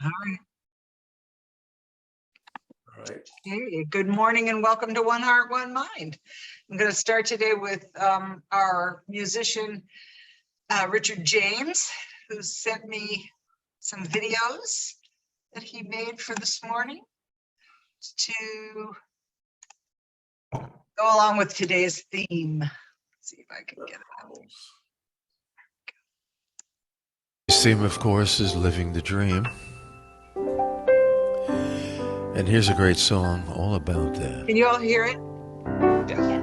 All right. All right. Hey, good morning and welcome to One Heart, One Mind. I'm going to start today with our musician, Richard James, who sent me some videos that he made for this morning to go along with today's theme. Let's see if I can get it out. His theme, of course, is Living the Dream. And here's a great song all about that. Can you all hear it? Yeah.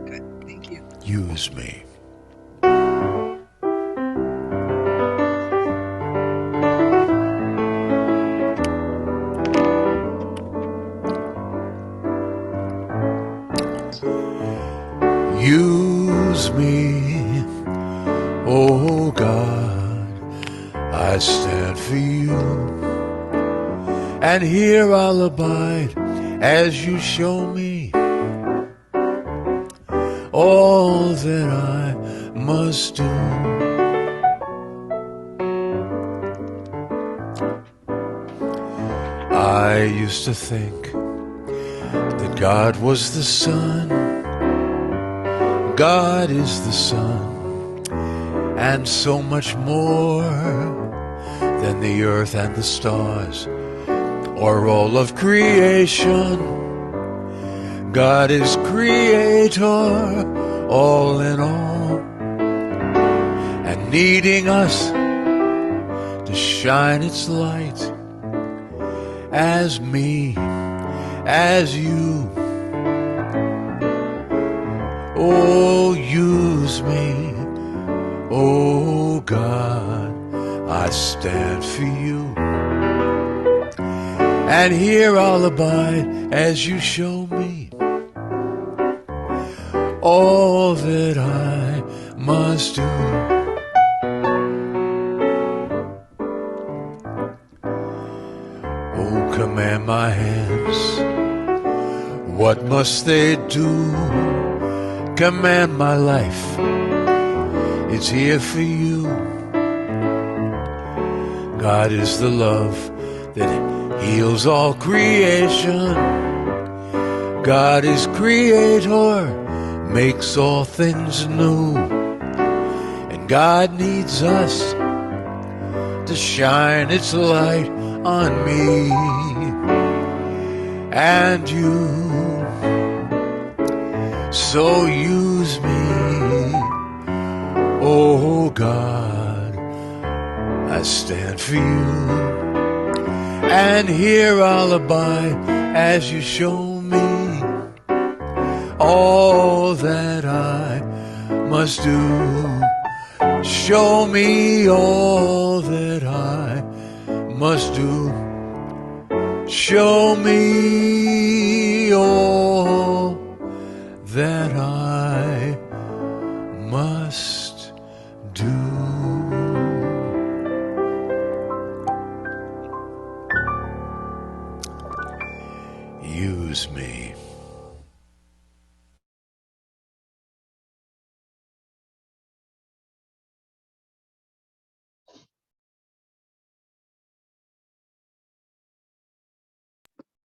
Good, thank you. Use me. Use me, oh God, I stand for you. And here I'll abide as you show me all that I must do. I used to think that God was the sun, God is the sun, and so much more than the earth and the stars, or all of creation. God is creator, all in all, and needing us to shine its light as me, as you. Oh, use me, oh God, I stand for you. And here I'll abide as you show me all that I must do. Oh, command my hands, what must they do? Command my life, it's here for you. God is the love that heals all creation. God is creator, makes all things new. And God needs us to shine its light on me and you. So use me, oh God, I stand for you. And here I'll abide as you show me all that I must do. Show me all that I must do. Show me all that I must do. Use me.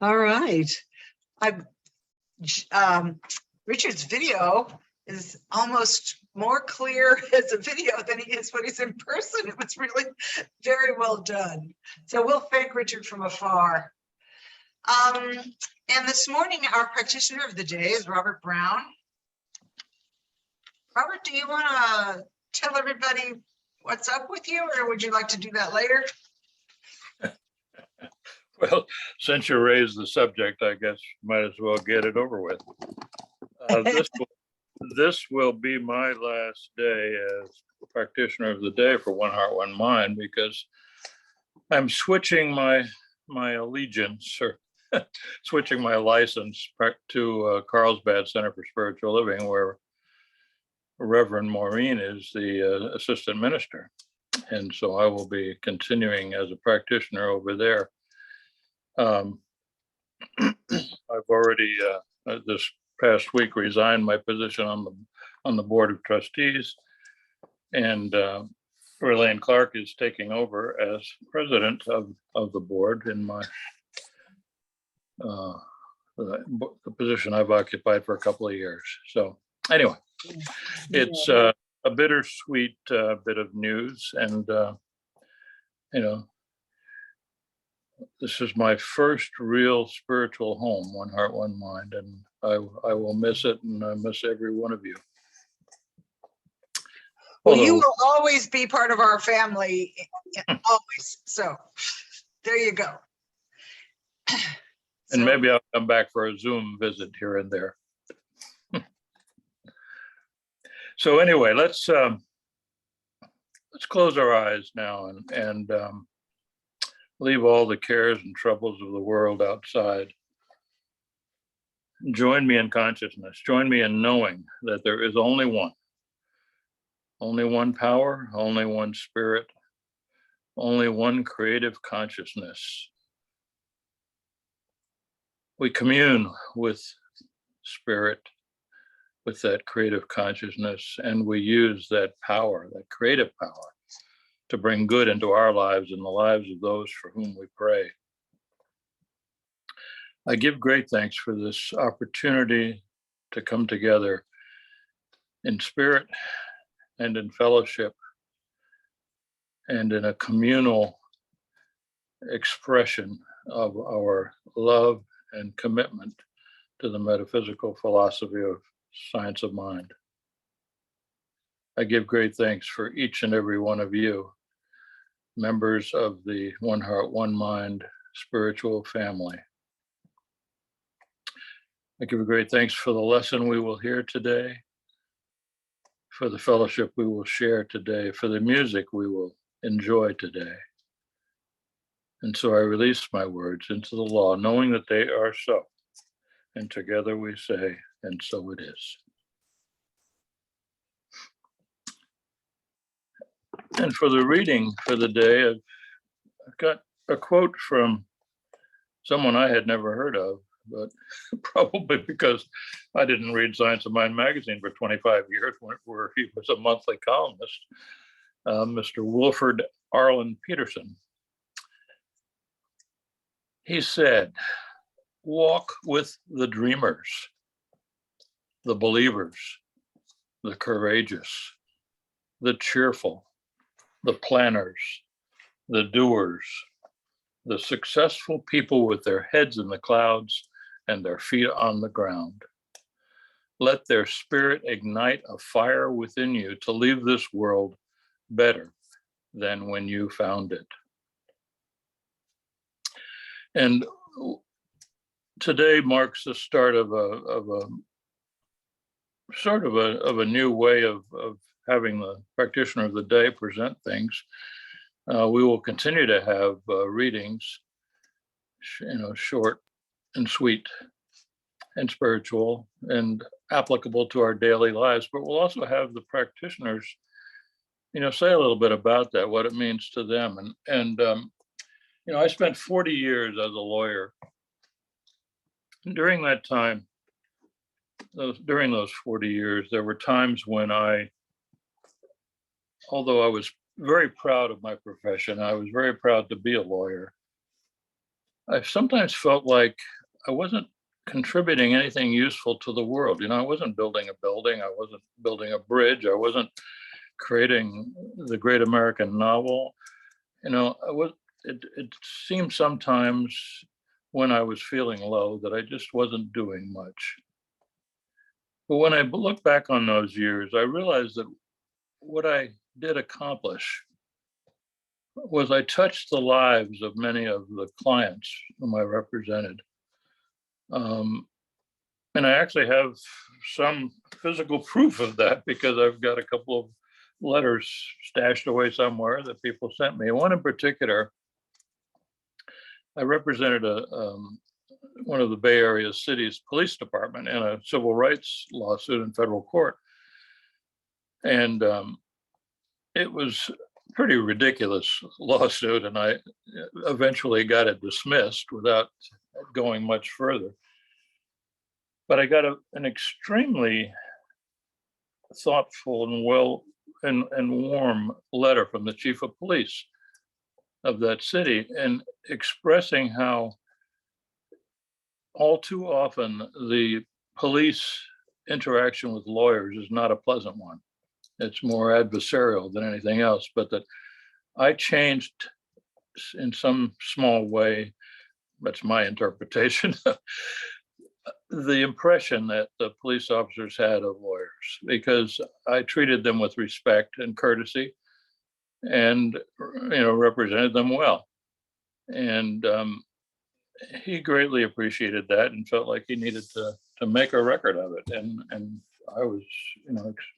All right. Richard's video is almost more clear as a video than he is when he's in person. It was really very well done. So we'll thank Richard from afar. And this morning, our practitioner of the day is Robert Brown. Robert, do you want to tell everybody what's up with you, or would you like to do that later? Well, since you raised the subject, I guess might as well get it over with. This will be my last day as practitioner of the day for One Heart, One Mind, because I'm switching my allegiance, or switching my license to Carlsbad Center for Spiritual Living, where Reverend Maureen is the assistant minister. And so I will be continuing as a practitioner over there. I've already this past week resigned my position on the board of trustees, and Elaine Clark is taking over as president of the board in my the position I've occupied for a couple of years. So anyway, it's a bittersweet bit of news, and this is my first real spiritual home, One Heart, One Mind, and I will miss it, and I miss every one of you. Well, you will always be part of our family, always. So there you go. And maybe I'll come back for a Zoom visit here and there. So anyway, let's close our eyes now and leave all the cares and troubles of the world outside. Join me in consciousness. Join me in knowing that there is only one power, only one spirit, only one creative consciousness. We commune with spirit, with that creative consciousness, and we use that power, that creative power, to bring good into our lives and the lives of those for whom we pray. I give great thanks for this opportunity to come together in spirit and in fellowship and in a communal expression of our love and commitment to the metaphysical philosophy of science of mind. I give great thanks for each and every one of you, members of the One Heart, One Mind spiritual family. I give great thanks for the lesson we will hear today, for the fellowship we will share today, for the music we will enjoy today. And so I release my words into the law, knowing that they are so. And together we say, and so it is. And for the reading for the day, I've got a quote from someone I had never heard of, but probably because I didn't read Science of Mind magazine for 25 years, where he was a monthly columnist, Mr. Wilford Arlen Peterson. He said, "Walk with the dreamers, the believers, the courageous, the cheerful, the planners, the doers, the successful people with their heads in the clouds and their feet on the ground. Let their spirit ignite a fire within you to leave this world better than when you found it." And today marks the start of a sort of a new way of having the practitioner of the day present things. We will continue to have readings, short and sweet and spiritual and applicable to our daily lives, but we'll also have the practitioners, say a little bit about that, what it means to them. And I spent 40 years as a lawyer. And during that time, during those 40 years, there were times when although I was very proud of my profession, I was very proud to be a lawyer, I sometimes felt like I wasn't contributing anything useful to the world. I wasn't building a building, I wasn't building a bridge, I wasn't creating the great American novel. It seemed sometimes when I was feeling low that I just wasn't doing much. But when I look back on those years, I realized that what I did accomplish was I touched the lives of many of the clients whom I represented. And I actually have some physical proof of that, because I've got a couple of letters stashed away somewhere that people sent me. One in particular, I represented one of the Bay Area city's police department in a civil rights lawsuit in federal court. And it was a pretty ridiculous lawsuit, and I eventually got it dismissed without going much further. But I got an extremely thoughtful and and warm letter from the chief of police of that city, and expressing how all too often the police interaction with lawyers is not a pleasant one. It's more adversarial than anything else, but that I changed in some small way, that's my interpretation, the impression that the police officers had of lawyers, because I treated them with respect and courtesy and, represented them well. And he greatly appreciated that and felt like he needed to make a record of it. And I was,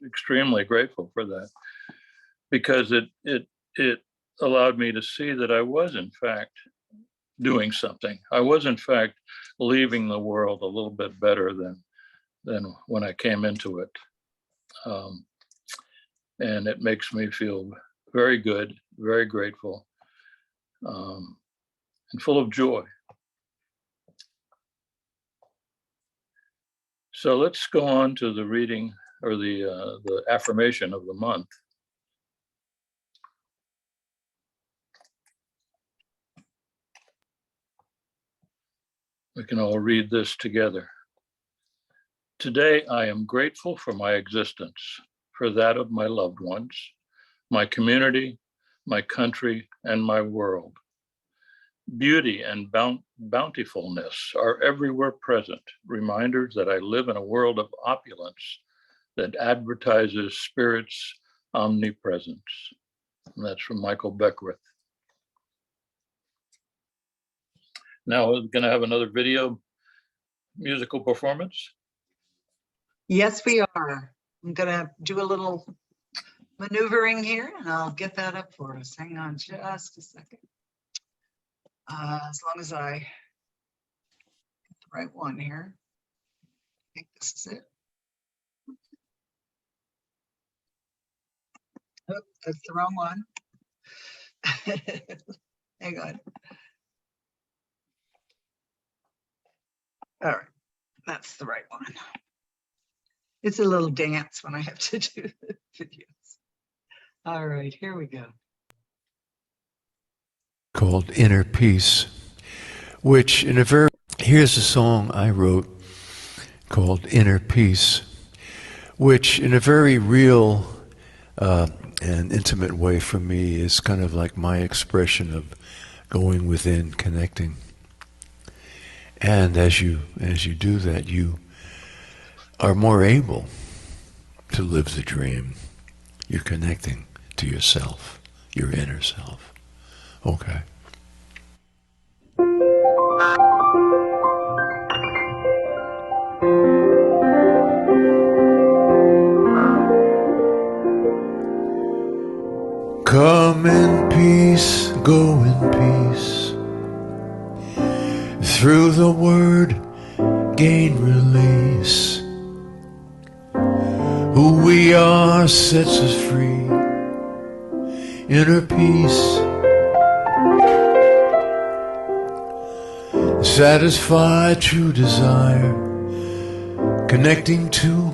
extremely grateful for that, because it allowed me to see that I was in fact doing something. I was in fact leaving the world a little bit better than when I came into it. And it makes me feel very good, very grateful, and full of joy. So let's go on to the reading, or the affirmation of the month. We can all read this together. Today, I am grateful for my existence, for that of my loved ones, my community, my country, and my world. Beauty and bountifulness are everywhere present, reminders that I live in a world of opulence that advertises Spirit's omnipresence. And that's from Michael Beckwith. Now we're going to have another video musical performance. Yes, we are. I'm gonna do a little maneuvering here and I'll get that up for us. Hang on just a second. As long as I get the right one here. I think this is it. Oh, that's the wrong one. Hang on. All right, that's the right one. It's a little dance when I have to do the videos. All right, here we go. Called Inner Peace, which here's a song I wrote called Inner Peace, which in a very real and intimate way for me is kind of like my expression of going within, connecting. And as you do that, you are more able to live the dream. You're connecting to yourself, your inner self. Okay. Come in peace, go in peace. Through the word, gain release. Who we are sets us free. Inner peace. Satisfy true desire. Connecting to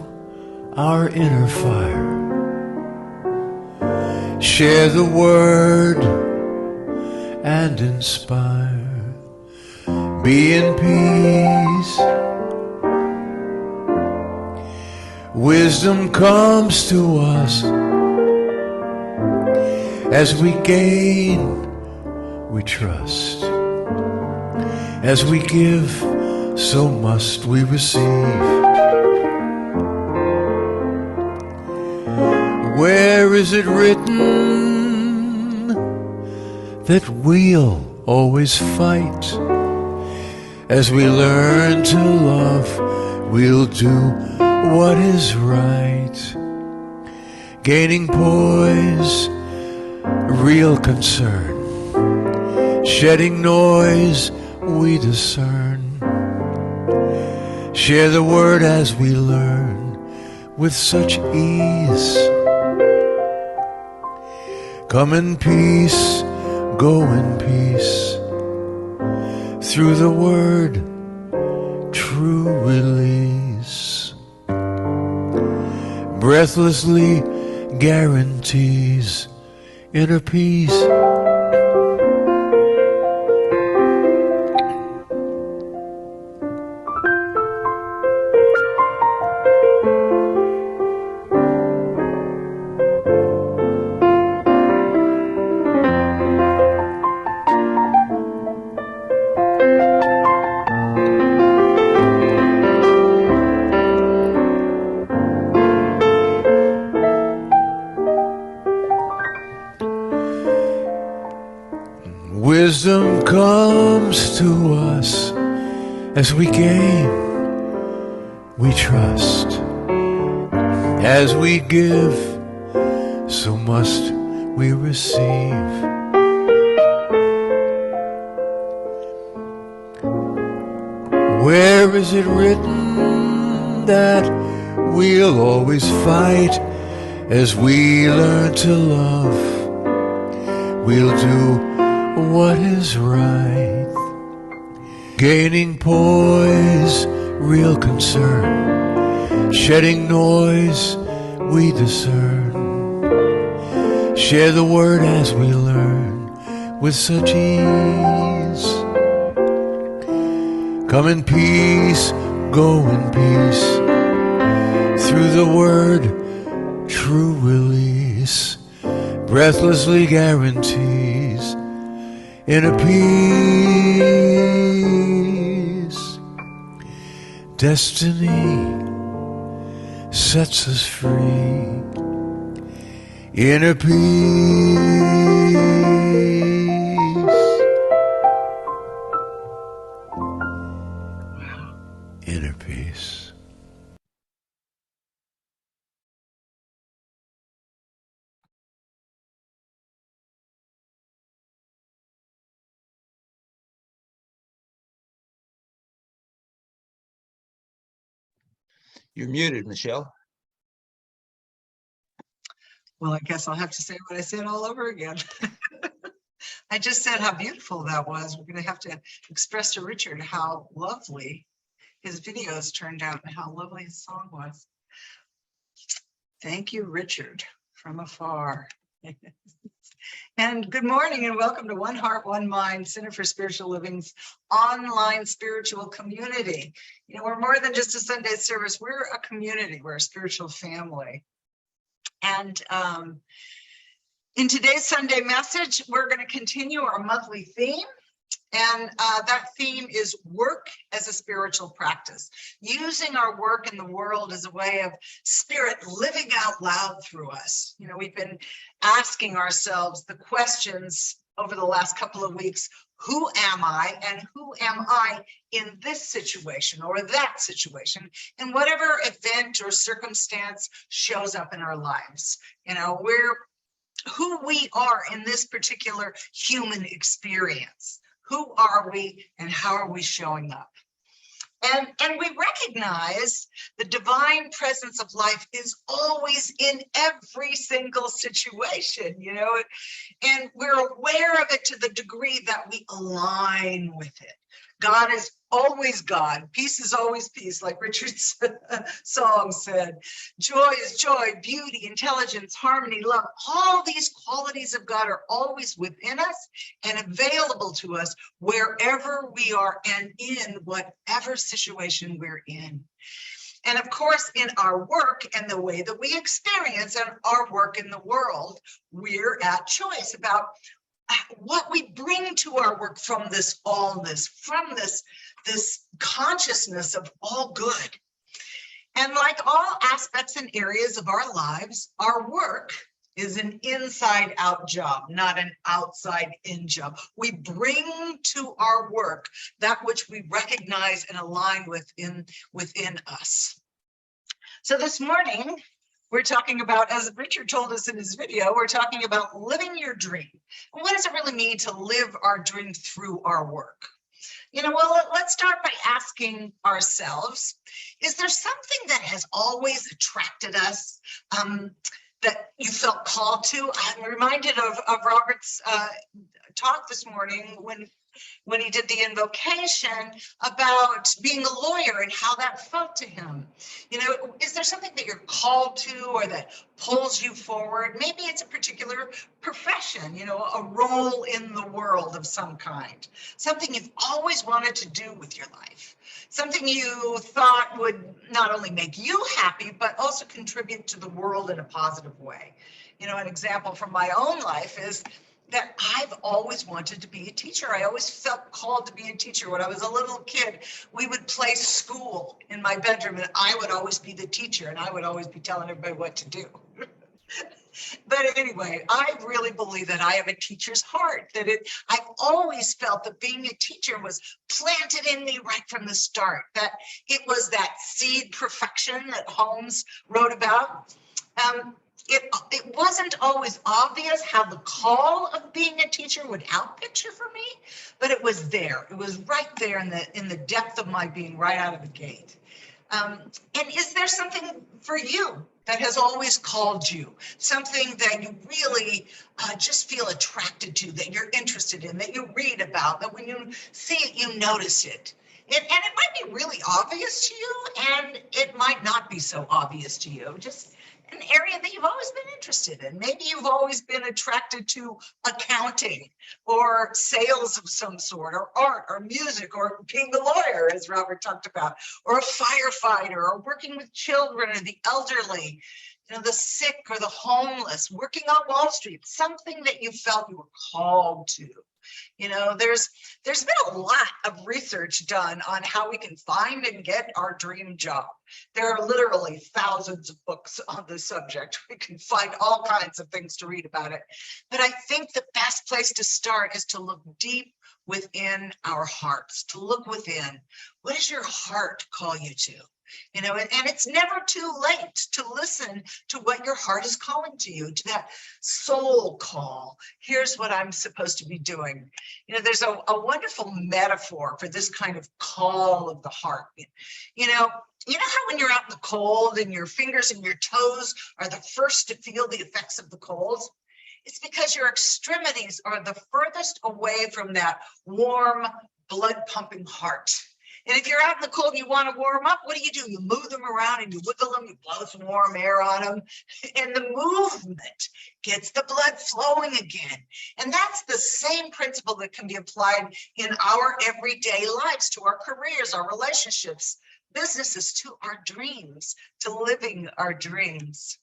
our inner fire. Share the word and inspire. Be in peace. Wisdom comes to us. As we gain, we trust. As we give, so must we receive. Where is it written that we'll always fight? As we learn to love, we'll do what is right. Gaining poise, real concern. Shedding noise, we discern. Share the word as we learn with such ease. Come in peace, go in peace. Through the word, true release. Breathlessly guarantees inner peace. Wisdom comes to us as we gain, we trust. As we give, so must we receive. Where is it written that we'll always fight as we learn to love? We'll do what is right, gaining poise, real concern, shedding noise, we discern, share the word as we learn with such ease. Come in peace, go in peace, through the word, true release, breathlessly guarantees inner peace. Destiny sets us free. Inner peace. Inner peace. You're muted, Michelle. Well, I guess I'll have to say what I said all over again. I just said how beautiful that was. We're going to have to express to Richard how lovely his videos turned out and how lovely his song was. Thank you, Richard, from afar. And good morning and welcome to One Heart, One Mind, Center for Spiritual Living's online spiritual community. You know, we're more than just a Sunday service. We're a community. We're a spiritual family. And in today's Sunday message, we're going to continue our monthly theme. And that theme is work as a spiritual practice, using our work in the world as a way of spirit living out loud through us. You know, we've been asking ourselves the questions over the last couple of weeks, who am I and who am I in this situation or that situation, and whatever event or circumstance shows up in our lives. You know, who we are in this particular human experience. Who are we and how are we showing up? And we recognize the divine presence of life is always in every single situation, you know, and we're aware of it to the degree that we align with it. God is always God. Peace is always peace, like Richard's song said. Joy is joy, beauty, intelligence, harmony, love. All these qualities of God are always within us and available to us wherever we are and in whatever situation we're in. And of course, in our work and the way that we experience our work in the world, we're at choice about what we bring to our work from this allness, from this consciousness of all good. And like all aspects and areas of our lives, our work is an inside out job, not an outside in job. We bring to our work that which we recognize and align within us. So this morning, we're talking about, as Richard told us in his video, we're talking about living your dream. And what does it really mean to live our dream through our work? You know, well, let's start by asking ourselves, is there something that has always attracted us that you felt called to? I'm reminded of Robert's talk this morning when he did the invocation about being a lawyer and how that felt to him. You know, is there something that you're called to or that pulls you forward? Maybe it's a particular profession, you know, a role in the world of some kind, something you've always wanted to do with your life, something you thought would not only make you happy, but also contribute to the world in a positive way. You know, an example from my own life is that I've always wanted to be a teacher. I always felt called to be a teacher. When I was a little kid, we would play school in my bedroom and I would always be the teacher and I would always be telling everybody what to do. But anyway, I really believe that I have a teacher's heart, I've always felt that being a teacher was planted in me right from the start, that it was that seed perfection that Holmes wrote about. It wasn't always obvious how the call of being a teacher would outpicture for me, but it was there. It was right there in the depth of my being right out of the gate. And is there something for you that has always called you, something that you really just feel attracted to, that you're interested in, that you read about, that when you see it, you notice it? And it might be really obvious to you, and it might not be so obvious to you. Just an area that you've always been interested in. Maybe you've always been attracted to accounting or sales of some sort, or art or music, or being a lawyer, as Robert talked about, or a firefighter, or working with children or the elderly, you know, the sick or the homeless, working on Wall Street, something that you felt you were called to. You know, there's been a lot of research done on how we can find and get our dream job. There are literally thousands of books on the subject. We can find all kinds of things to read about it. But I think the best place to start is to look deep within our hearts, to look within. What does your heart call you to? You know, and it's never too late to listen to what your heart is calling to you, to that soul call. Here's what I'm supposed to be doing. You know, there's a wonderful metaphor for this kind of call of the heart. You know how when you're out in the cold and your fingers and your toes are the first to feel the effects of the cold? It's because your extremities are the furthest away from that warm, blood pumping heart. And if you're out in the cold and you want to warm up, what do? You move them around and you wiggle them, you blow some warm air on them, and the movement gets the blood flowing again. And that's the same principle that can be applied in our everyday lives, to our careers, our relationships, businesses, to our dreams, to living our dreams.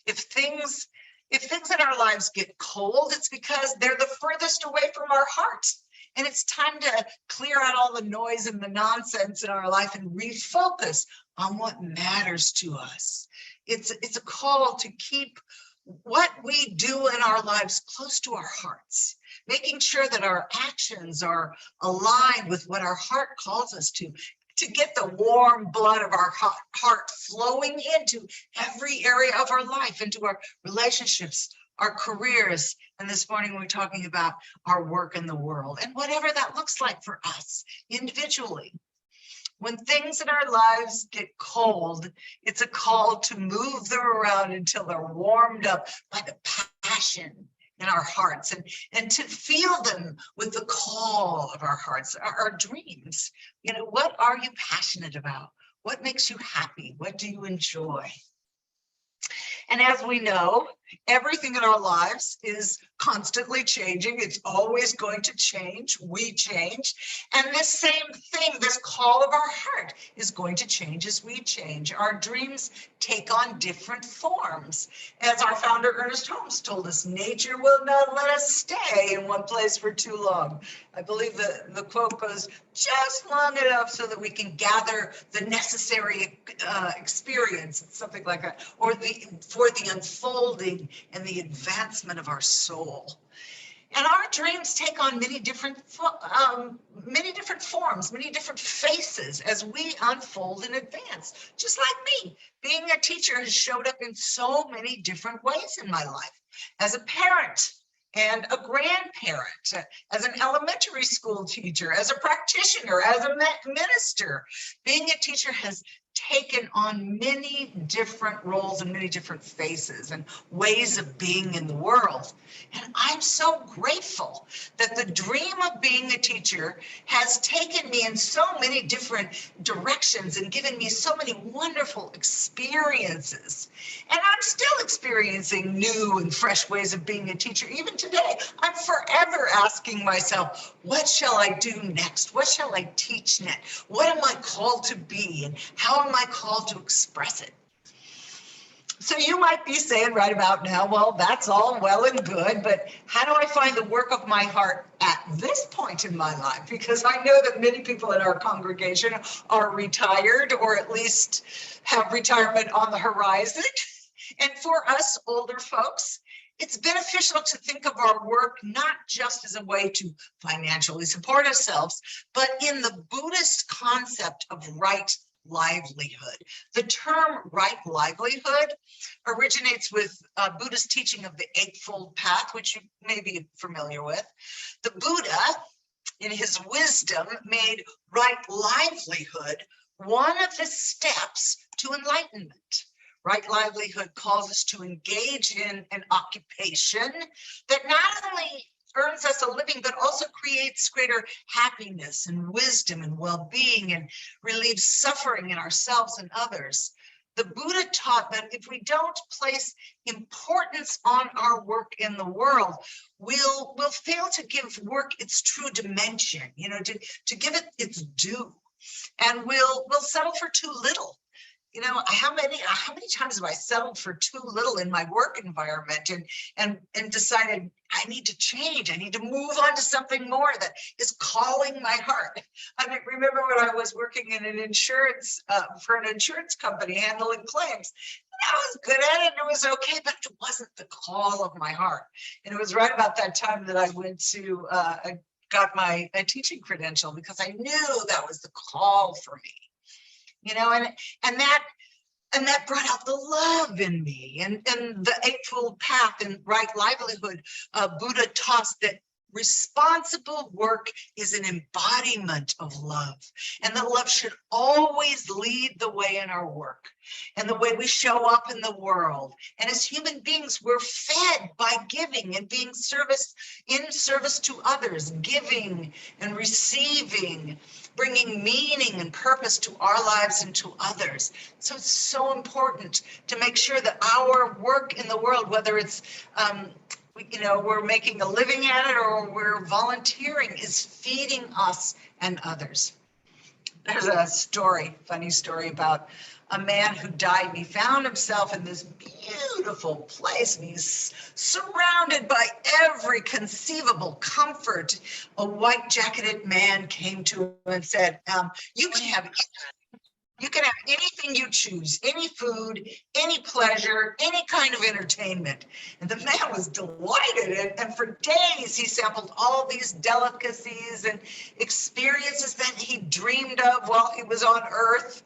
If things in our lives get cold, it's because they're the furthest away from our hearts. And it's time to clear out all the noise and the nonsense in our life and refocus on what matters to us. It's a call to keep what we do in our lives close to our hearts, making sure that our actions are aligned with what our heart calls us to get the warm blood of our heart flowing into every area of our life, into our relationships, our careers. And this morning we're talking about our work in the world and whatever that looks like for us individually. When things in our lives get cold, it's a call to move them around until they're warmed up by the passion in our hearts, and to feel them with the call of our hearts, our dreams. You know, what are you passionate about? What makes you happy? What do you enjoy? And as we know, everything in our lives is constantly changing. It's always going to change. We change. And this same thing, this call of our heart, is going to change as we change. Our dreams take on different forms. As our founder, Ernest Holmes, told us, nature will not let us stay in one place for too long. I believe the quote goes, just long enough so that we can gather the necessary experience, something like that, or for the unfolding and the advancement of our soul. And our dreams take on many different forms, many different faces as we unfold and advance. Just like me, being a teacher has showed up in so many different ways in my life. As a parent and a grandparent, as an elementary school teacher, as a practitioner, as a minister, being a teacher has taken on many different roles and many different faces and ways of being in the world. And I'm so grateful that the dream of being a teacher has taken me in so many different directions and given me so many wonderful experiences. And I'm still experiencing new and fresh ways of being a teacher. Even today, I'm forever asking myself, what shall I do next? What shall I teach next? What am I called to be? And how am I called to express it? So you might be saying right about now, well, that's all well and good, but how do I find the work of my heart at this point in my life? Because I know that many people in our congregation are retired or at least have retirement on the horizon. And for us older folks, it's beneficial to think of our work not just as a way to financially support ourselves, but in the Buddhist concept of right livelihood. The term right livelihood originates with Buddhist teaching of the Eightfold Path, which you may be familiar with. The Buddha, in his wisdom, made right livelihood one of the steps to enlightenment. Right livelihood calls us to engage in an occupation that not only earns us a living, but also creates greater happiness and wisdom and well-being and relieves suffering in ourselves and others. The Buddha taught that if we don't place importance on our work in the world, we'll fail to give work its true dimension, to give it its due. And we'll settle for too little. How many times have I settled for too little in my work environment and decided I need to change. I need to move on to something more that is calling my heart. I remember when I was working in an insurance for an insurance company handling claims. I was good at it and it was okay, but it wasn't the call of my heart. And it was right about that time that I went to got my teaching credential because I knew that was the call for me. And that brought out the love in me and the Eightfold Path and right livelihood. Buddha taught that responsible work is an embodiment of love, and that love should always lead the way in our work and the way we show up in the world. And as human beings, we're fed by giving and being in service to others, giving and receiving, bringing meaning and purpose to our lives and to others. So it's so important to make sure that our work in the world, whether it's we're making a living at it or we're volunteering, is feeding us and others. There's a funny story about a man who died, and he found himself in this beautiful place, and he's surrounded by every conceivable comfort. A white-jacketed man came to him and said, you can have anything you choose, any food, any pleasure, any kind of entertainment. And the man was delighted. And for days, he sampled all these delicacies and experiences that he dreamed of while he was on Earth.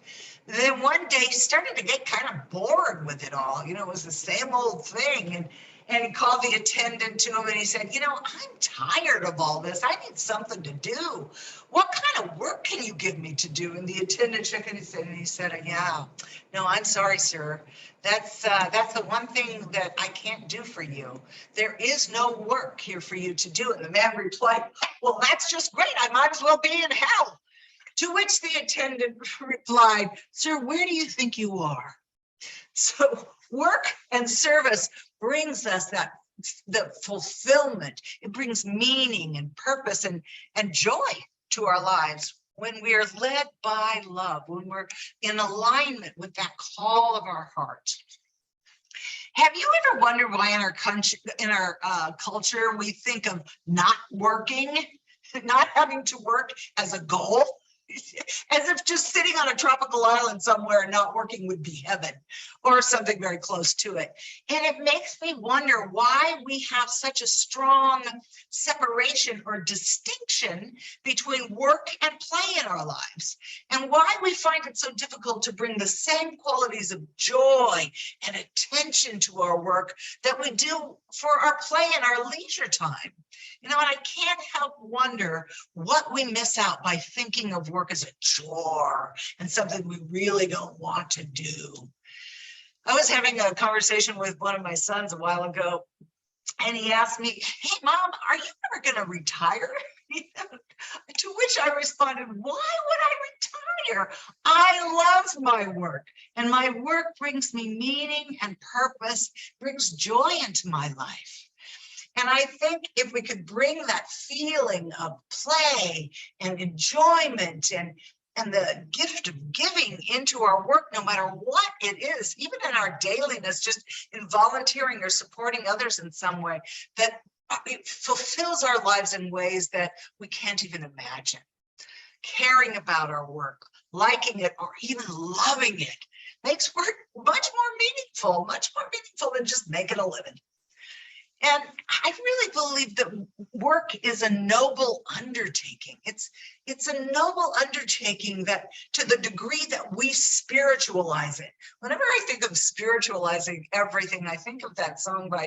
Then one day, he started to get kind of bored with it all. It was the same old thing. And he called the attendant to him and he said, I'm tired of all this. I need something to do. What kind of work can you give me to do? And the attendant shook his head and he said, yeah, no, I'm sorry, sir. That's the one thing that I can't do for you. There is no work here for you to do. And the man replied, well, that's just great. I might as well be in hell. To which the attendant replied, sir, where do you think you are? So work and service brings us the fulfillment. It brings meaning and purpose and joy to our lives when we are led by love, when we're in alignment with that call of our heart. Have you ever wondered why in our culture we think of not working, not having to work as a goal? As if just sitting on a tropical island somewhere and not working would be heaven or something very close to it. And it makes me wonder why we have such a strong separation or distinction between work and play in our lives, and why we find it so difficult to bring the same qualities of joy and attention to our work that we do for our play and our leisure time. And I can't help wonder what we miss out by thinking of work as a chore and something we really don't want to do. I was having a conversation with one of my sons a while ago, and he asked me, "Hey, Mom, are you ever going to retire?" To which I responded, "Why would I retire? I love my work, and my work brings me meaning and purpose, brings joy into my life." And I think if we could bring that feeling of play and enjoyment and the gift of giving into our work, no matter what it is, even in our dailiness, just in volunteering or supporting others in some way, that it fulfills our lives in ways that we can't even imagine. Caring about our work, liking it, or even loving it makes work much more meaningful than just making a living. And I really believe that work is a noble undertaking. It's a noble undertaking that, to the degree that we spiritualize it. Whenever I think of spiritualizing everything, I think of that song by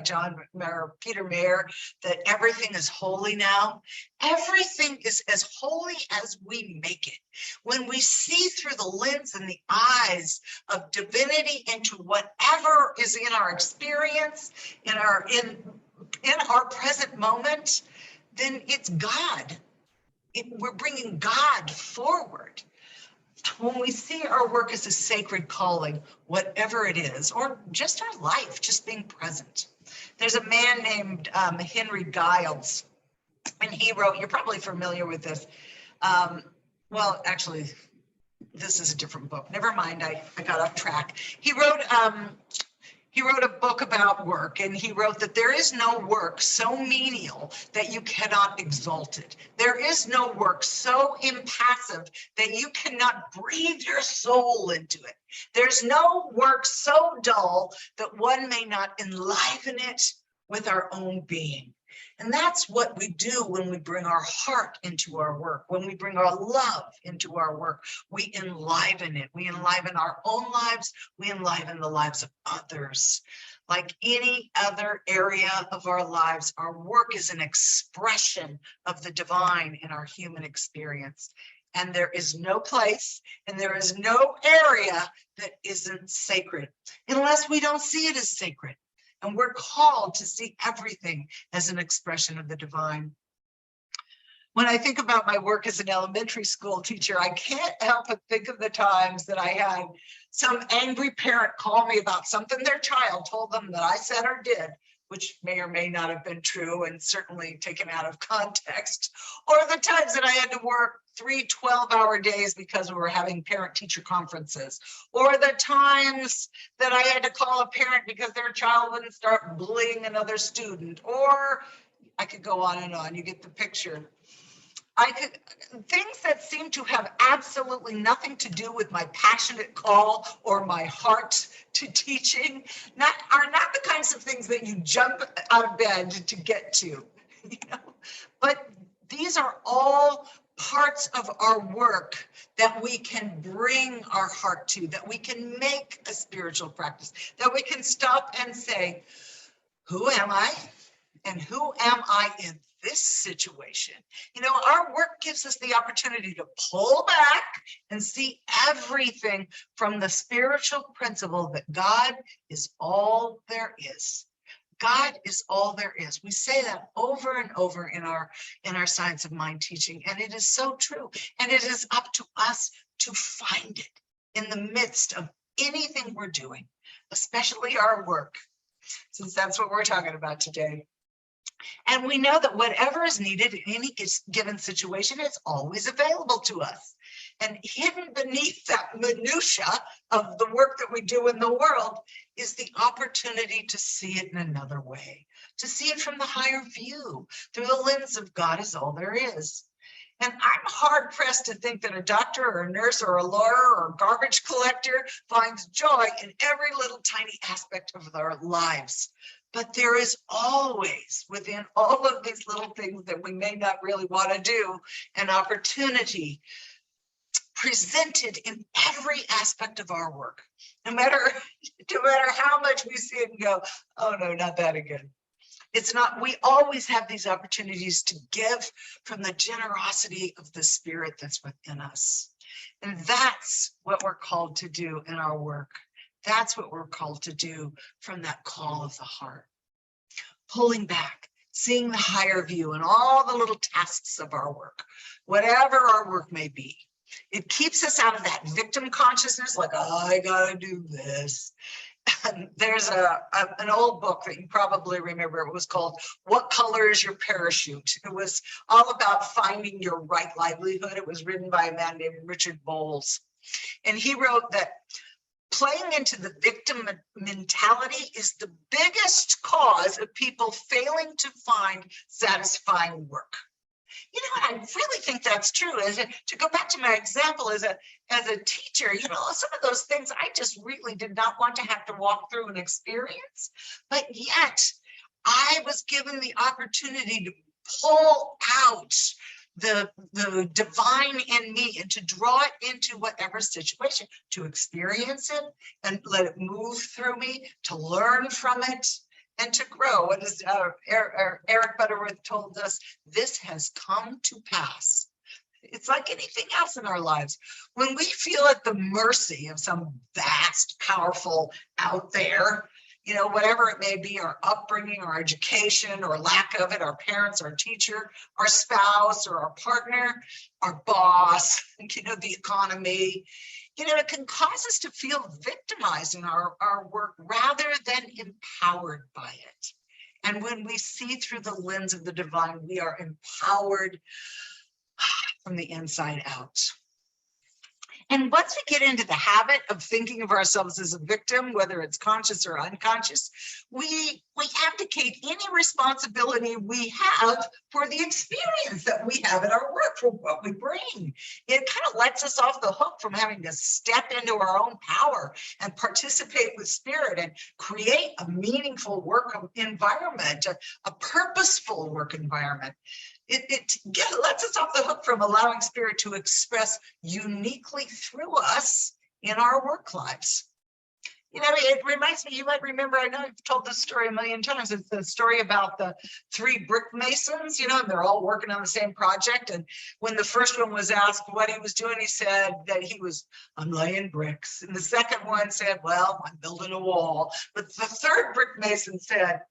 Peter Mayer, that everything is holy now. Everything is as holy as we make it. When we see through the lens and the eyes of divinity into whatever is in our experience, in our present moment, then it's God. We're bringing God forward. When we see our work as a sacred calling, whatever it is, or just our life, just being present. There's a man named Henry Giles, and he wrote, you're probably familiar with this. Well, actually, this is a different book. Never mind, I got off track. He wrote a book about work, and he wrote that there is no work so menial that you cannot exalt it. There is no work so impassive that you cannot breathe your soul into it. There's no work so dull that one may not enliven it with our own being. And that's what we do when we bring our heart into our work, when we bring our love into our work. We enliven it. We enliven our own lives. We enliven the lives of others. Like any other area of our lives, our work is an expression of the divine in our human experience. And there is no place and there is no area that isn't sacred, unless we don't see it as sacred. And we're called to see everything as an expression of the divine. When I think about my work as an elementary school teacher, I can't help but think of the times that I had some angry parent call me about something their child told them that I said or did, which may or may not have been true and certainly taken out of context, or the times that I had to work 3 12-hour days because we were having parent-teacher conferences, or the times that I had to call a parent because their child wouldn't start bullying another student, or I could go on and on, you get the picture. Things that seem to have absolutely nothing to do with my passionate call or my heart to teaching are not the kinds of things that you jump out of bed to get to, But these are all parts of our work that we can bring our heart to, that we can make a spiritual practice, that we can stop and say, who am I? And who am I in this situation? Our work gives us the opportunity to pull back and see everything from the spiritual principle that God is all there is. God is all there is. We say that over and over in our Science of Mind teaching, and it is so true. And it is up to us to find it in the midst of anything we're doing, especially our work, since that's what we're talking about today. And we know that whatever is needed in any given situation is always available to us. And hidden beneath that minutia of the work that we do in the world is the opportunity to see it in another way, to see it from the higher view, through the lens of God is all there is. And I'm hard pressed to think that a doctor or a nurse or a lawyer or a garbage collector finds joy in every little tiny aspect of their lives. But there is always, within all of these little things that we may not really want to do, an opportunity presented in every aspect of our work. No matter how much we see it and go, oh no, not that again. It's not, we always have these opportunities to give from the generosity of the spirit that's within us. And that's what we're called to do in our work. That's what we're called to do from that call of the heart. Pulling back, seeing the higher view and all the little tasks of our work, whatever our work may be. It keeps us out of that victim consciousness, like, oh, I gotta do this. And there's an old book that you probably remember. It was called What Color is Your Parachute? It was all about finding your right livelihood. It was written by a man named Richard Bowles. And he wrote that playing into the victim mentality is the biggest cause of people failing to find satisfying work. You know, and I really think that's true. To go back to my example as a teacher, you know, some of those things I just really did not want to have to walk through and experience, but yet I was given the opportunity to pull out the divine in me and to draw it into whatever situation, to experience it and let it move through me, to learn from it, and to grow. And as Eric Butterworth told us, this has come to pass. It's like anything else in our lives. When we feel at the mercy of some vast, powerful out there, you know, whatever it may be, our upbringing, our education, or lack of it, our parents, our teacher, our spouse, or our partner, our boss, you know, the economy, you know, it can cause us to feel victimized in our work rather than empowered by it. And when we see through the lens of the divine, we are empowered from the inside out. And once we get into the habit of thinking of ourselves as a victim, whether it's conscious or unconscious, we abdicate any responsibility we have for the experience that we have in our work, for what we bring. It kind of lets us off the hook from having to step into our own power and participate with spirit and create a meaningful work environment, a purposeful work environment. It lets us off the hook from allowing spirit to express uniquely through us in our work lives. You know, it reminds me, you might remember, I know I've told this story a million times. It's the story about the 3 brick masons, you know, and they're all working on the same project. And when the first one was asked what he was doing, he said that I'm laying bricks. And the second one said, well, I'm building a wall. But the third brick mason said,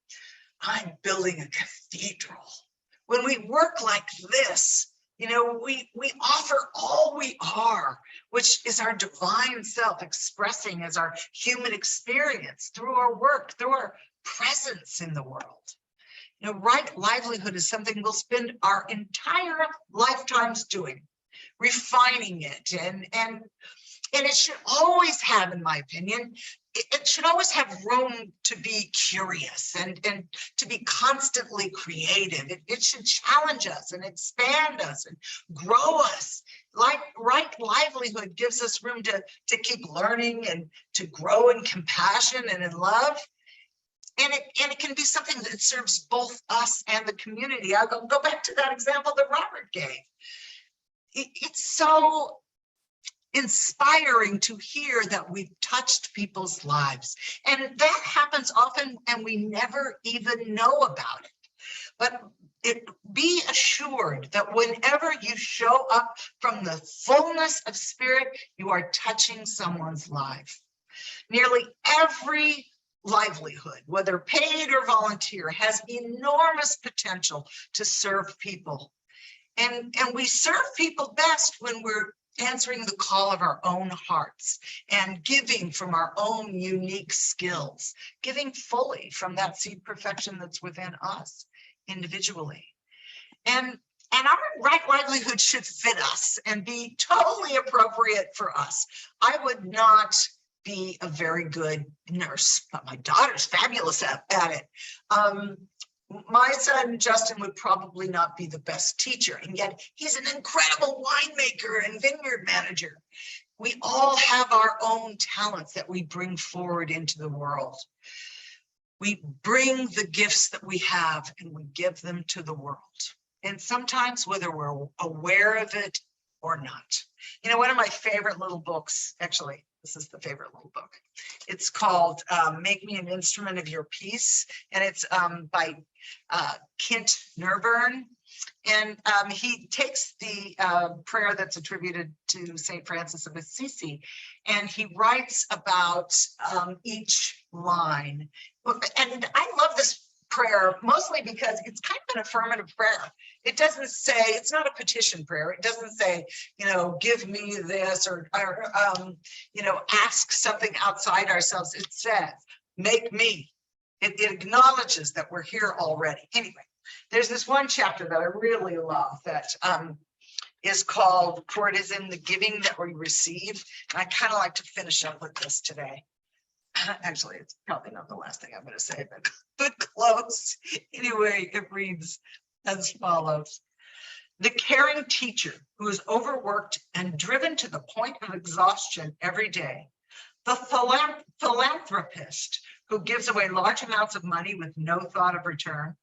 I'm building a cathedral. When we work like this, you know, we offer all we are, which is our divine self expressing as our human experience through our work, through our presence in the world. You know, right livelihood is something we'll spend our entire lifetimes doing, refining it, and it should always have, in my opinion, it should always have room to be curious and to be constantly creative. It should challenge us and expand us and grow us. Like right livelihood gives us room to keep learning and to grow in compassion and in love. And it can be something that serves both us and the community. I'll go back to that example that Robert gave. It's so inspiring to hear that we've touched people's lives. And that happens often and we never even know about it. But be assured that whenever you show up from the fullness of spirit, you are touching someone's life. Nearly every livelihood, whether paid or volunteer, has enormous potential to serve people. And we serve people best when we're answering the call of our own hearts and giving from our own unique skills, giving fully from that seed perfection that's within us individually. And our right livelihood should fit us and be totally appropriate for us. I would not be a very good nurse, but my daughter's fabulous at it. My son, Justin, would probably not be the best teacher, and yet he's an incredible winemaker and vineyard manager. We all have our own talents that we bring forward into the world. We bring the gifts that we have and we give them to the world. And sometimes whether we're aware of it or not. You know, one of my favorite little books, actually, this is the favorite little book. It's called Make Me an Instrument of Your Peace. And it's by Kent Nerburn. And he takes the prayer that's attributed to St. Francis of Assisi, and he writes about each line. And I love this prayer mostly because it's kind of an affirmative prayer. It doesn't say, it's not a petition prayer. It doesn't say, give me this or ask something outside ourselves. It says, make me. It acknowledges that we're here already. Anyway, there's this one chapter that I really love that is called, For It Is in the Giving That We Receive. And I kind of like to finish up with this today. Actually, it's probably not the last thing I'm going to say, but close. Anyway, it reads as follows. The caring teacher who is overworked and driven to the point of exhaustion every day. The philanthropist who gives away large amounts of money with no thought of return.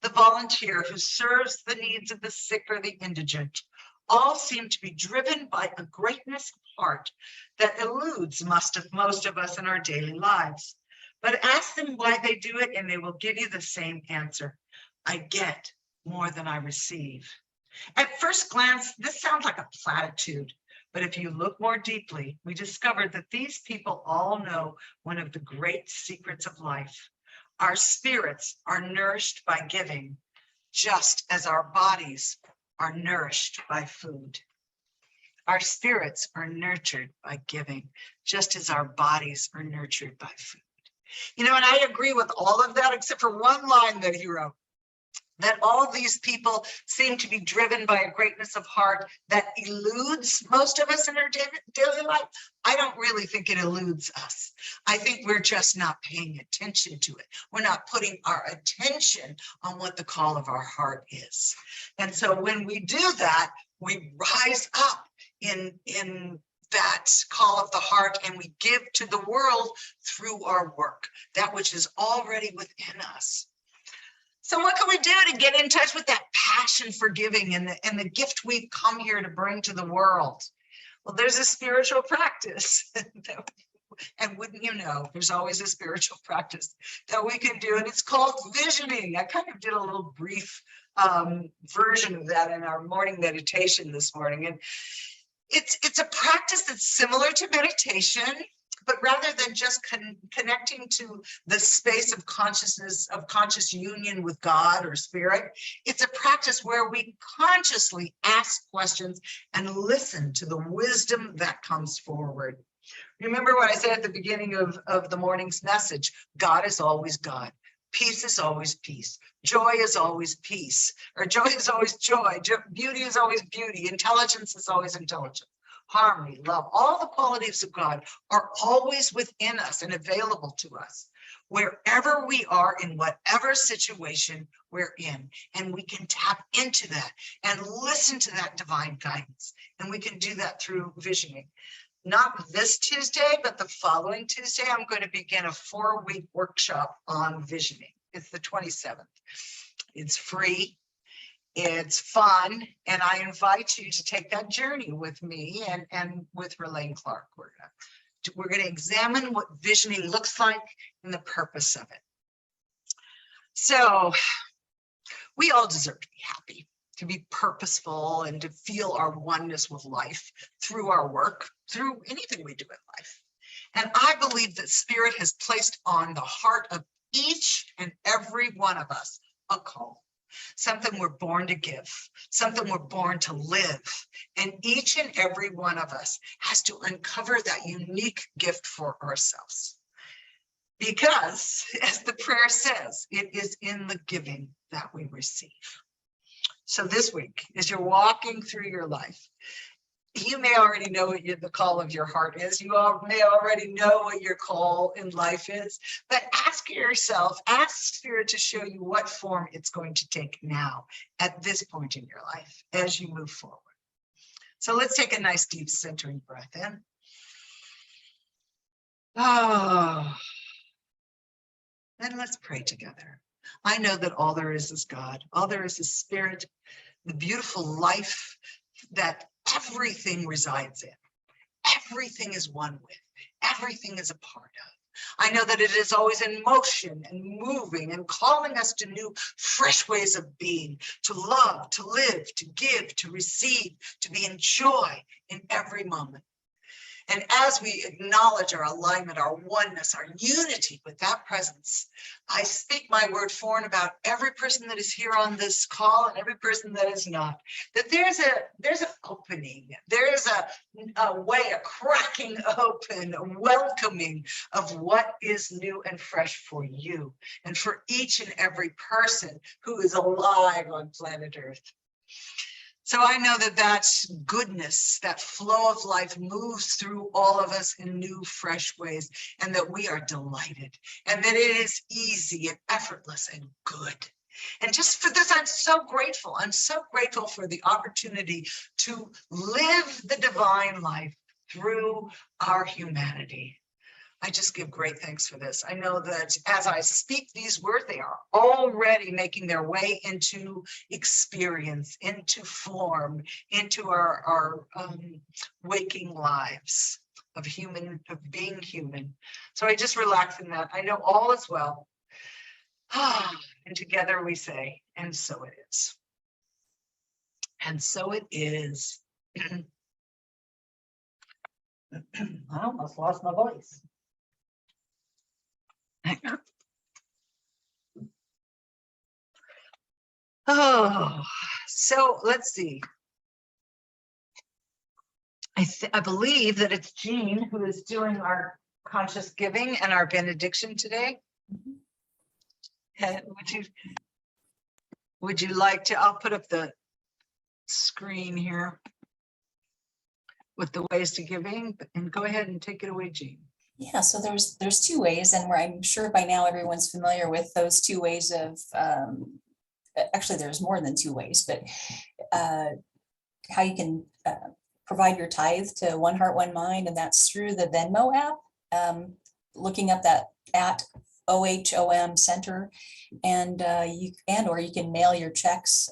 The volunteer who serves the needs of the sick or the indigent. All seem to be driven by a greatness of heart that eludes most of us in our daily lives. But ask them why they do it and they will give you the same answer. I get more than I receive. At first glance, this sounds like a platitude, but if you look more deeply, we discovered that these people all know one of the great secrets of life. Our spirits are nourished by giving, just as our bodies are nourished by food. Our spirits are nurtured by giving, just as our bodies are nurtured by food. And I agree with all of that, except for one line that he wrote, that all these people seem to be driven by a greatness of heart that eludes most of us in our daily life. I don't really think it eludes us. I think we're just not paying attention to it. We're not putting our attention on what the call of our heart is. And so when we do that, we rise up in that call of the heart and we give to the world through our work, that which is already within us. So what can we do to get in touch with that passion for giving and the gift we've come here to bring to the world? Well, there's a spiritual practice. And wouldn't you know, there's always a spiritual practice that we can do, and it's called visioning. I kind of did a little brief version of that in our morning meditation this morning. And it's a practice that's similar to meditation, but rather than just connecting to the space of consciousness, of conscious union with God or spirit, it's a practice where we consciously ask questions and listen to the wisdom that comes forward. Remember what I said at the beginning of the morning's message, God is always God. Peace is always peace. Joy is always peace, or joy is always joy. Beauty is always beauty. Intelligence is always intelligence. Harmony, love, all the qualities of God are always within us and available to us, wherever we are, in whatever situation we're in. And we can tap into that and listen to that divine guidance. And we can do that through visioning. Not this Tuesday, but the following Tuesday, I'm going to begin a 4-week workshop on visioning. It's the 27th. It's free. It's fun, and I invite you to take that journey with me and with Relaine Clark. We're going to examine what visioning looks like and the purpose of it. So we all deserve to be happy, to be purposeful, and to feel our oneness with life through our work, through anything we do in life. And I believe that Spirit has placed on the heart of each and every one of us a call. Something we're born to give, something we're born to live. And each and every one of us has to uncover that unique gift for ourselves. Because, as the prayer says, it is in the giving that we receive. So this week, as you're walking through your life, you may already know what the call of your heart is. You may already know what your call in life is, but ask yourself, ask Spirit to show you what form it's going to take now at this point in your life as you move forward. So let's take a nice deep centering breath in. And let's pray together. I know that all there is God. All there is Spirit, the beautiful life that everything resides in. Everything is one with. Everything is a part of. I know that it is always in motion and moving and calling us to new, fresh ways of being, to love, to live, to give, to receive, to be in joy in every moment. And as we acknowledge our alignment, our oneness, our unity with that presence, I speak my word for and about every person that is here on this call and every person that is not, that there's an opening, there's a way, a cracking open, a welcoming of what is new and fresh for you and for each and every person who is alive on planet Earth. So I know that that goodness, that flow of life moves through all of us in new, fresh ways, and that we are delighted, and that it is easy and effortless and good. And just for this, I'm so grateful. I'm so grateful for the opportunity to live the divine life through our humanity. I just give great thanks for this. I know that as I speak these words, they are already making their way into experience, into form, into our waking lives of being human. So I just relax in that. I know all is well. And together we say, and so it is. And so it is. I almost lost my voice. Oh, so let's see. I believe that it's Jean who is doing our conscious giving and our benediction today. Would you like to? I'll put up the screen here with the ways to giving, and go ahead and take it away, Jean. Yeah, so there's two ways, and I'm sure by now everyone's familiar with those two ways of, actually there's more than two ways, but how you can provide your tithe to One Heart, One Mind, and that's through the Venmo app, looking up that at OHOM Center, and or you can mail your checks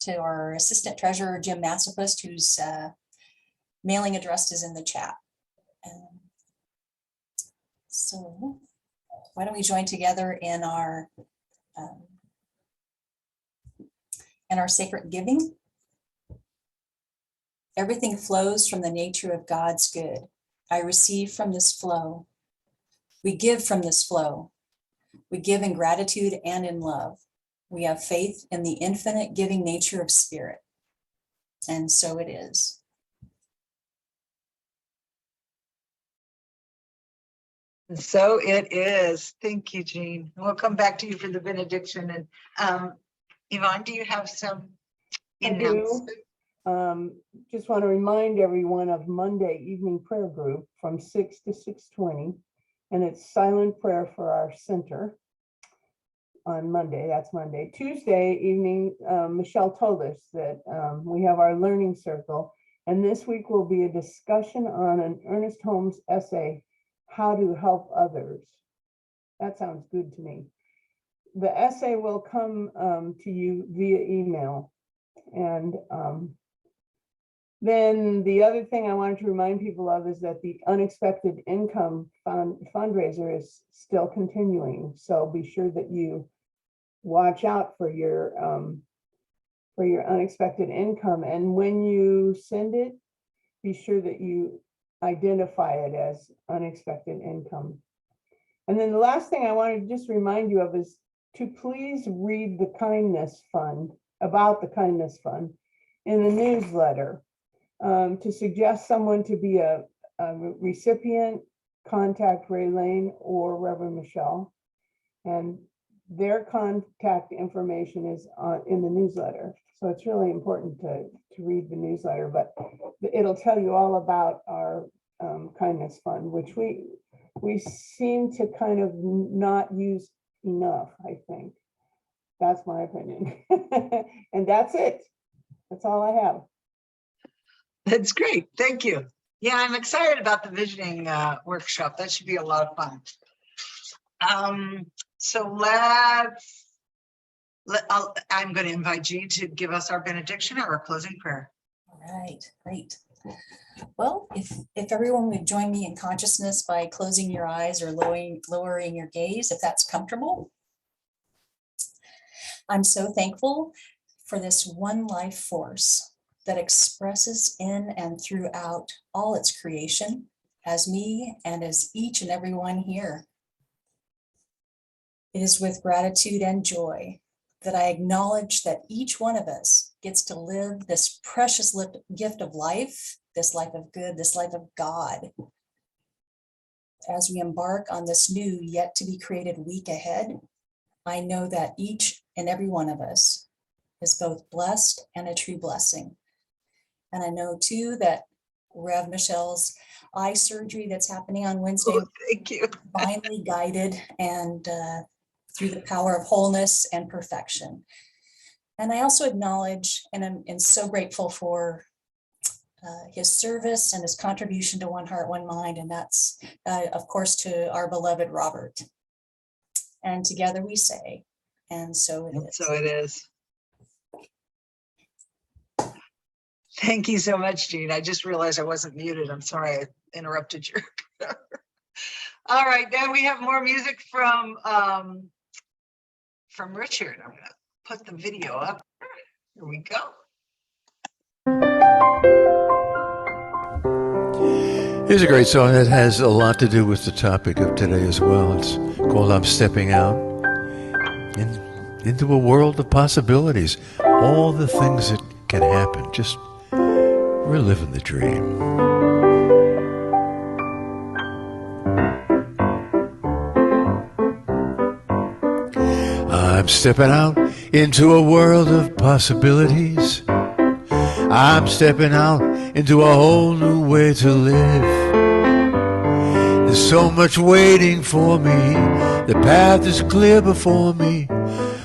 to our Assistant Treasurer, Jim Massifist, whose mailing address is in the chat. So why don't we join together in our sacred giving? Everything flows from the nature of God's good. I receive from this flow. We give from this flow. We give in gratitude and in love. We have faith in the infinite giving nature of spirit. And so it is. So it is. Thank you, Jean. We'll come back to you for the benediction. And Yvonne, do you have some announcements? Just want to remind everyone of Monday evening prayer group from 6 to 6:20, and it's silent prayer for our center on Monday. That's Monday. Tuesday evening, Michelle told us that we have our learning circle, and this week will be a discussion on an Ernest Holmes essay, How to Help Others. That sounds good to me. The essay will come to you via email. And then the other thing I wanted to remind people of is that the Unexpected Income fundraiser is still continuing. So be sure that you watch out for your unexpected income. And when you send it, be sure that you identify it as unexpected income. And then the last thing I wanted to just remind you of is to please read the Kindness Fund, about the Kindness Fund in the newsletter. To suggest someone to be a recipient, contact Ray Lane or Reverend Michelle. And their contact information is in the newsletter. So it's really important to read the newsletter, but it'll tell you all about our Kindness Fund, which we seem to kind of not use enough, I think. That's my opinion. And that's it. That's all I have. That's great. Thank you. Yeah, I'm excited about the visioning workshop. That should be a lot of fun. So I'm going to invite Jean to give us our benediction or our closing prayer. All right, great. Well, if everyone would join me in consciousness by closing your eyes or lowering your gaze, if that's comfortable. I'm so thankful for this one life force that expresses in and throughout all its creation, as me and as each and every one here. It is with gratitude and joy that I acknowledge that each one of us gets to live this precious gift of life, this life of good, this life of God. As we embark on this new yet to be created week ahead, I know that each and every one of us is both blessed and a true blessing. And I know too that Rev Michelle's eye surgery that's happening on Wednesday, Oh, thank you. divinely guided and through the power of wholeness and perfection. And I also acknowledge and I'm so grateful for his service and his contribution to One Heart, One Mind. And that's, of course, to our beloved Robert. And together we say, and so it is. So it is. Thank you so much, Jean. I just realized I wasn't muted. I'm sorry I interrupted you. All right, then we have more music from Richard. I'm gonna put the video up. Here we go. Here's a great song that has a lot to do with the topic of today as well. It's called I'm Stepping Out into a world of possibilities. All the things that can happen. Just we're living the dream. I'm stepping out into a world of possibilities. I'm stepping out into a whole new way to live. There's so much waiting for me. The path is clear before me.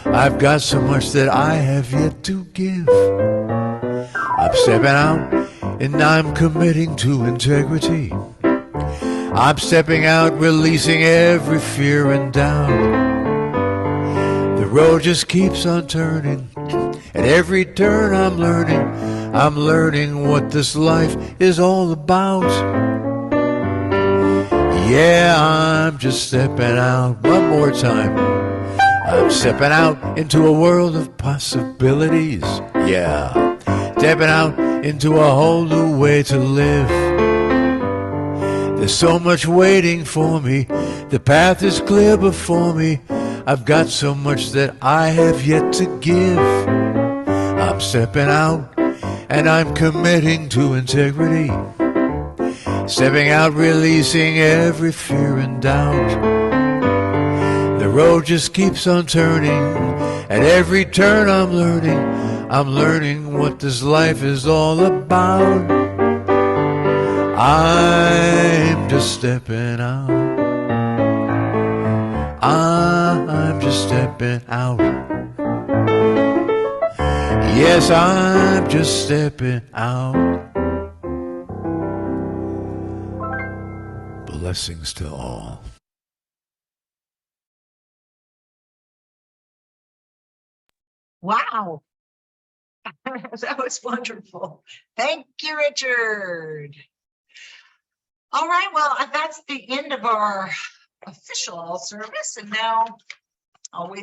I've got so much that I have yet to give. I'm stepping out and I'm committing to integrity. I'm stepping out, releasing every fear and doubt. The road just keeps on turning. At every turn I'm learning what this life is all about. Yeah, I'm just stepping out one more time. I'm stepping out into a world of possibilities. Yeah, stepping out into a whole new way to live. There's so much waiting for me. The path is clear before me. I've got so much that I have yet to give. I'm stepping out and I'm committing to integrity. Stepping out, releasing every fear and doubt. The road just keeps on turning. At every turn I'm learning what this life is all about. I'm just stepping out. I'm just stepping out. Yes, I'm just stepping out. Blessings to all. Wow. That was wonderful. Thank you, Richard. All right, well, that's the end of our official service. And now I'll wait